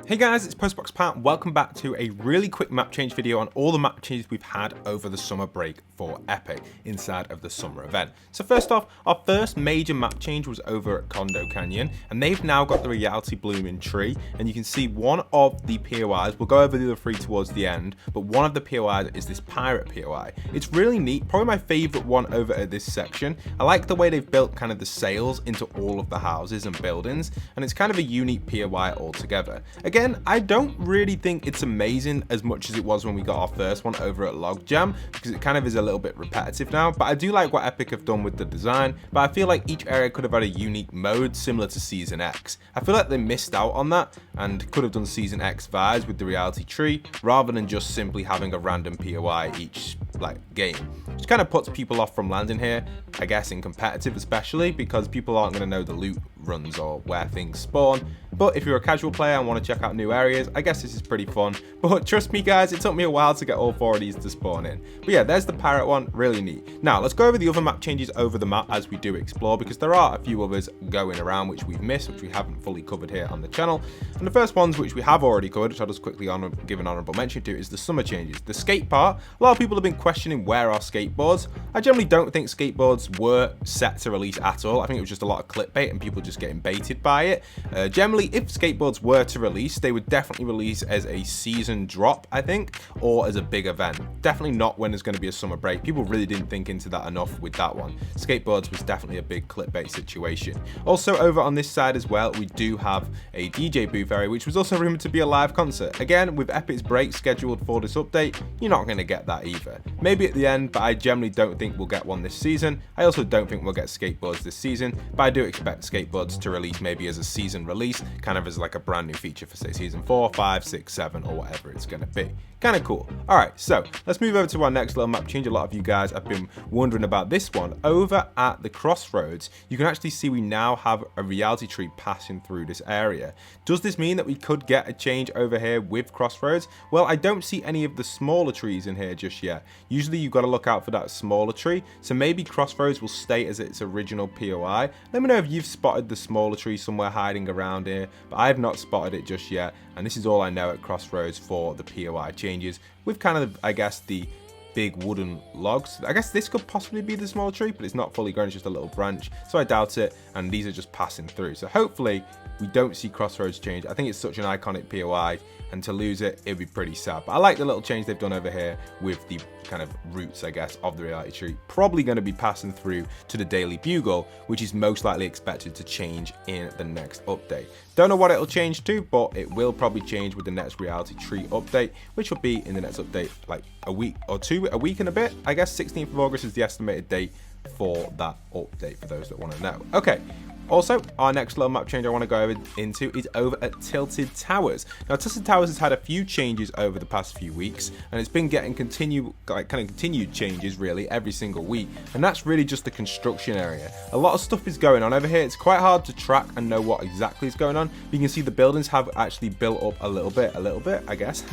Hey guys, it's postboxpat. Welcome back to a really quick map change video on all the map changes we've had over the summer break for Epic inside of the summer event. So first off, our first major map change was over at Condo Canyon, and they've now got the reality blooming tree, and you can see one of the POIs, we'll go over the other three towards the end, but one of the POIs is this pirate POI. It's really neat, probably my favorite one over at this section. I like the way they've built kind of the sails into all of the houses and buildings, and it's kind of a unique POI altogether. Again, I don't really think it's amazing as much as it was when we got our first one over at Logjam, because it kind of is a little bit repetitive now, but I do like what Epic have done with the design, but I feel like each area could have had a unique mode similar to Season X. I feel like they missed out on that and could have done Season X vibes with the reality tree rather than just simply having a random POI each game, which kind of puts people off from landing here, I guess, in competitive especially, because people aren't going to know the loot runs or where things spawn. But if you're a casual player and want to check out new areas, I guess this is pretty fun. But trust me guys, it took me a while to get all four of these to spawn in. But yeah, there's the pirate one, really neat. Now let's go over the other map changes over the map as we do explore, because there are a few others going around which we've missed, which we haven't fully covered here on the channel. And the first ones which we have already covered, which I'll just quickly give an honorable mention to, is the summer changes. The skate part, a lot of people have been questioning where are skateboards. I generally don't think skateboards were set to release at all. I think it was just a lot of clickbait and people just getting baited by it. Generally, if skateboards were to release, they would definitely release as a season drop, I think, or as a big event. Definitely not when there's going to be a summer break. People really didn't think into that enough with that one. Skateboards was definitely a big clickbait situation. Also over on this side as well, we do have a DJ booth area, which was also rumored to be a live concert. Again, with Epic's break scheduled for this update, you're not going to get that either. Maybe at the end, but I generally don't think we'll get one this season. I also don't think we'll get skateboards this season, but I do expect skateboards to release maybe as a season release, kind of as like a brand new feature for say season 4, 5, 6, 7, or whatever it's going to be. Kind of cool. Alright, so let's move over to our next little map change. A lot of you guys have been wondering about this one. Over at the crossroads, you can actually see we now have a reality tree passing through this area. Does this mean that we could get a change over here with crossroads? Well, I don't see any of the smaller trees in here just yet. Usually you've got to look out for that smaller tree, so maybe crossroads will stay as its original POI. Let me know if you've spotted the smaller tree somewhere hiding around here, but I have not spotted it just yet, and this is all I know at crossroads for the POI changes, with kind of, I guess, the big wooden logs. I guess this could possibly be the small tree, but it's not fully grown, it's just a little branch, so I doubt it, and these are just passing through. So hopefully we don't see crossroads change. I think it's such an iconic POI, and to lose it, it'd be pretty sad. But I like the little change they've done over here with the kind of roots, I guess, of the reality tree. Probably going to be passing through to the Daily Bugle, which is most likely expected to change in the next update. Don't know what it'll change to, but it will probably change with the next reality tree update, which will be in the next update, like a week or two, a week and a bit. I guess 16th of August is the estimated date for that update for those that want to know. Okay. Also, our next little map change I want to go into is over at Tilted Towers. Now, Tilted Towers has had a few changes over the past few weeks, and it's been getting continued changes really every single week, and that's really just the construction area. A lot of stuff is going on over here. It's quite hard to track and know what exactly is going on. You can see the buildings have actually built up a little bit, I guess.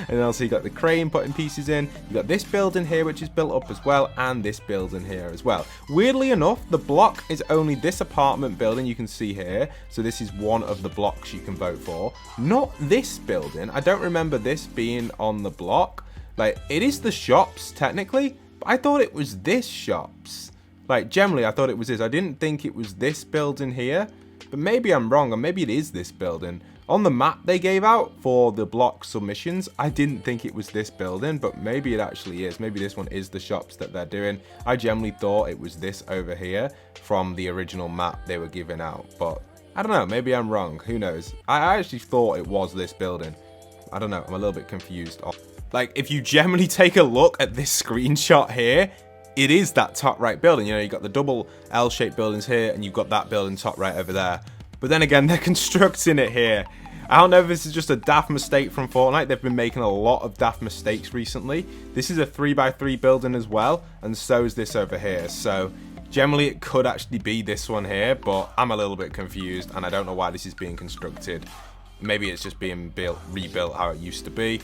And also you got the crane putting pieces in. You got this building here which is built up as well, and this building here as well. Weirdly enough, the block is only this apartment building you can see here, so this is one of the blocks you can vote for, not this building. I don't remember this being on the block. Like, it is the shops technically, but I thought it was this shops. Like, generally I thought it was this. I didn't think it was this building here, but maybe I'm wrong, or maybe it is this building. On the map they gave out for the block submissions, I didn't think it was this building, but maybe it actually is. Maybe this one is the shops that they're doing. I generally thought it was this over here from the original map they were giving out, but I don't know, maybe I'm wrong, who knows. I actually thought it was this building. I don't know, I'm a little bit confused. Like, if you generally take a look at this screenshot here, it is that top right building. You know, you got the double L-shaped buildings here, and you've got that building top right over there. But then again, they're constructing it here. I don't know if this is just a daft mistake from Fortnite. They've been making a lot of daft mistakes recently. This is a 3x3 building as well, and so is this over here. So generally it could actually be this one here, but I'm a little bit confused, and I don't know why this is being constructed. Maybe it's just being rebuilt how it used to be.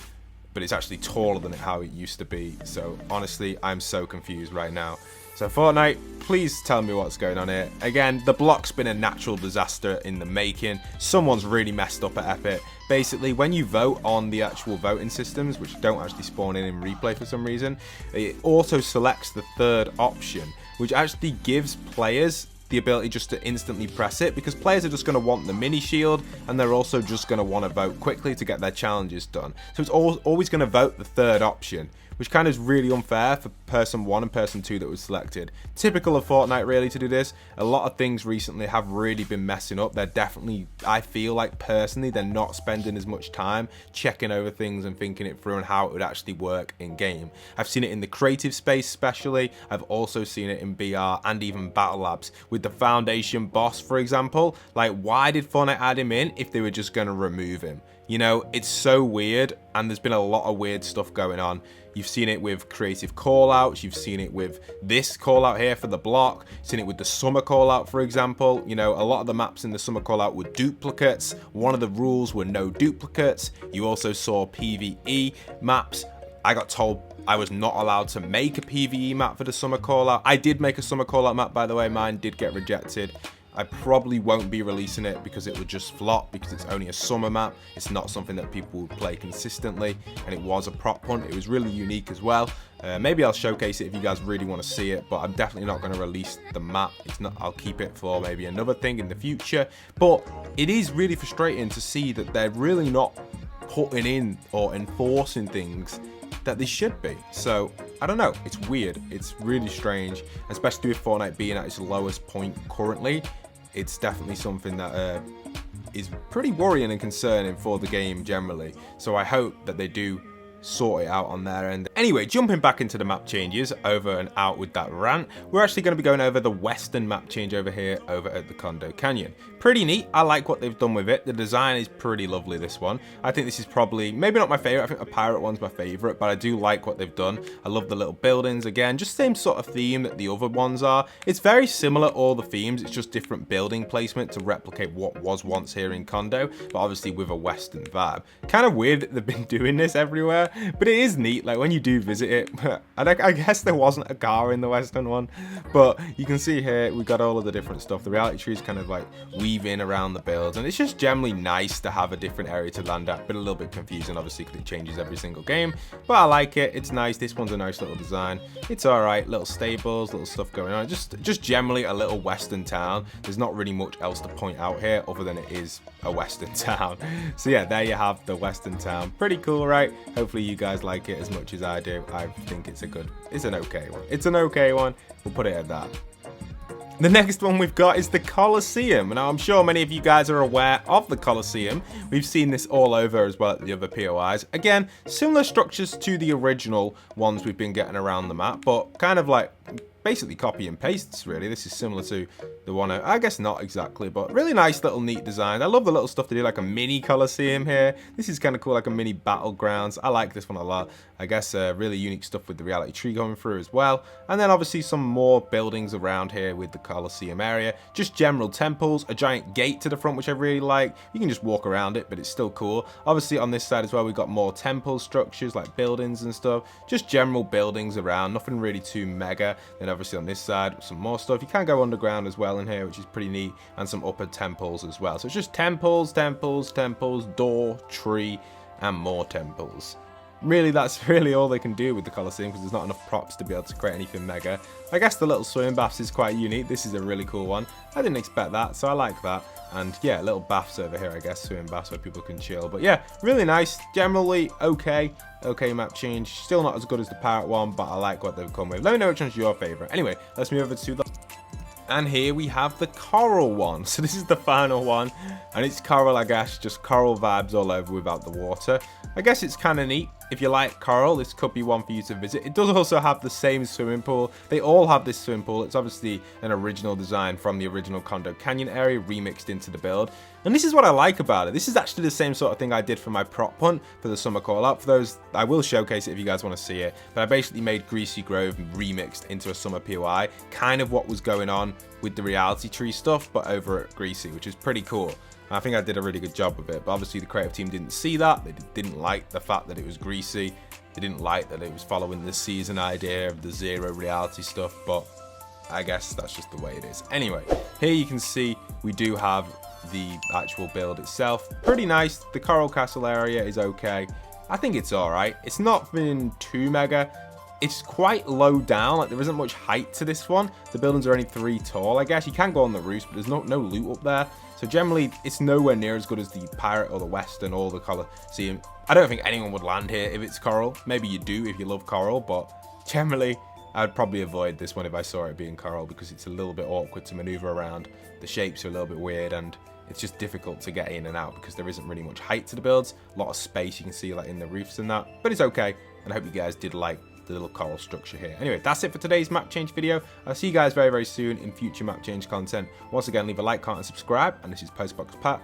but it's actually taller than how it used to be. So honestly, I'm so confused right now. So Fortnite, please tell me what's going on here. Again, the block's been a natural disaster in the making. Someone's really messed up at Epic. Basically, when you vote on the actual voting systems, which don't actually spawn in replay for some reason, it auto selects the third option, which actually gives players the ability just to instantly press it, because players are just going to want the mini shield, and they're also just going to want to vote quickly to get their challenges done. So it's always going to vote the third option, which kind of is really unfair for person 1 and person 2 that was selected. Typical of Fortnite really to do this. A lot of things recently have really been messing up. They're definitely, I feel like personally, they're not spending as much time checking over things and thinking it through and how it would actually work in game. I've seen it in the creative space especially. I've also seen it in BR and even Battle Labs with the Foundation boss, for example. Like, why did Fortnite add him in if they were just going to remove him? You know, it's so weird, and there's been a lot of weird stuff going on. You've seen it with creative callouts, you've seen it with this callout here for the block, you've seen it with the summer callout, for example. You know, a lot of the maps in the summer callout were duplicates. One of the rules were no duplicates. You also saw PvE maps. I got told I was not allowed to make a PvE map for the summer callout. I did make a summer callout map, by the way. Mine did get rejected. I probably won't be releasing it because it would just flop, because it's only a summer map. It's not something that people would play consistently, and it was a prop hunt. It was really unique as well. Maybe I'll showcase it if you guys really want to see it, but I'm definitely not going to release the map. It's not. I'll keep it for maybe another thing in the future. But it is really frustrating to see that they're really not putting in or enforcing things that they should be. So I don't know, it's weird, it's really strange, especially with Fortnite being at its lowest point currently. It's definitely something that is pretty worrying and concerning for the game generally. So I hope that they do sort it out on their end. Anyway, jumping back into the map changes, over and out with that rant, we're actually going to be going over the western map change over here over at the Condo Canyon. Pretty neat. I like what they've done with it. The design is pretty lovely, this one. I think this is probably, maybe not my favorite. I think the pirate one's my favorite, but I do like what they've done. I love the little buildings. Again, just same sort of theme that the other ones are. It's very similar, all the themes. It's just different building placement to replicate what was once here in Condo, but obviously with a western vibe. Kind of weird that they've been doing this everywhere, but it is neat. Like when you do visit it, and I guess there wasn't a car in the western one, but you can see here we've got all of the different stuff. The reality tree is kind of like weaving around the builds, and it's just generally nice to have a different area to land at, but a little bit confusing obviously because it changes every single game, but I like it. It's nice. This one's a nice little design. It's all right. Little stables, little stuff going on. Just generally a little western town. There's not really much else to point out here other than it is a western town. So yeah, there you have the western town. Pretty cool, right? Hopefully you guys like it as much as I do. I think it's an okay one. It's an okay one. We'll put it at that. The next one we've got is the Colosseum. Now, I'm sure many of you guys are aware of the Colosseum. We've seen this all over as well at the other POIs. Again, similar structures to the original ones we've been getting around the map, but kind of like basically copy and pastes really. This is similar to the one, I guess not exactly, but really nice little neat design. I love the little stuff to do, like a mini Colosseum here. This is kind of cool, like a mini battlegrounds. I like this one a lot. I guess really unique stuff with the reality tree going through as well. And then obviously some more buildings around here with the Colosseum area. Just general temples, a giant gate to the front, which I really like. You can just walk around it, but it's still cool. Obviously on this side as well, we've got more temple structures like buildings and stuff. Just general buildings around, nothing really too mega. Then obviously on this side, some more stuff. You can go underground as well in here, which is pretty neat, and some upper temples as well. So it's just temples, temples, temples, door, tree, and more temples. Really, that's really all they can do with the Colosseum because there's not enough props to be able to create anything mega. I guess the little swimming baths is quite unique. This is a really cool one. I didn't expect that, so I like that. And yeah, little baths over here, I guess, swimming baths where people can chill. But yeah, really nice. Generally okay map change. Still not as good as the pirate one, but I like what they've come with. Let me know which one's your favorite. Anyway, let's move over to the... And here we have the coral one. So this is the final one, and it's coral, I guess, just coral vibes all over without the water. I guess it's kind of neat. If you like coral, this could be one for you to visit. It does also have the same swimming pool. They all have this swimming pool. It's obviously an original design from the original Condo Canyon area remixed into the build. And this is what I like about it. This is actually the same sort of thing I did for my prop hunt for the summer call out. For those, I will showcase it if you guys want to see it. But I basically made Greasy Grove remixed into a summer POI. Kind of what was going on with the reality tree stuff, but over at Greasy, which is pretty cool. I think I did a really good job of it, but obviously the creative team didn't see that. They didn't like the fact that it was greasy. They didn't like that it was following the season idea of the zero reality stuff, but I guess that's just the way it is. Anyway, here you can see we do have the actual build itself. Pretty nice. The Coral Castle area is okay. I think it's alright. It's not been too mega. It's quite low down, like there isn't much height to this one. The buildings are only 3 tall, I guess. You can go on the roofs, but there's no loot up there. So generally, it's nowhere near as good as the Pirate or the Western or the Colosseum. I don't think anyone would land here if it's coral. Maybe you do if you love coral, but generally, I'd probably avoid this one if I saw it being coral because it's a little bit awkward to maneuver around. The shapes are a little bit weird and it's just difficult to get in and out because there isn't really much height to the builds. A lot of space you can see like in the roofs and that, but it's okay. And I hope you guys did like the little coral structure here. Anyway, that's it for today's map change video. I'll see you guys very, very soon in future map change content. Once again, leave a like, comment, and subscribe. And this is postboxpat.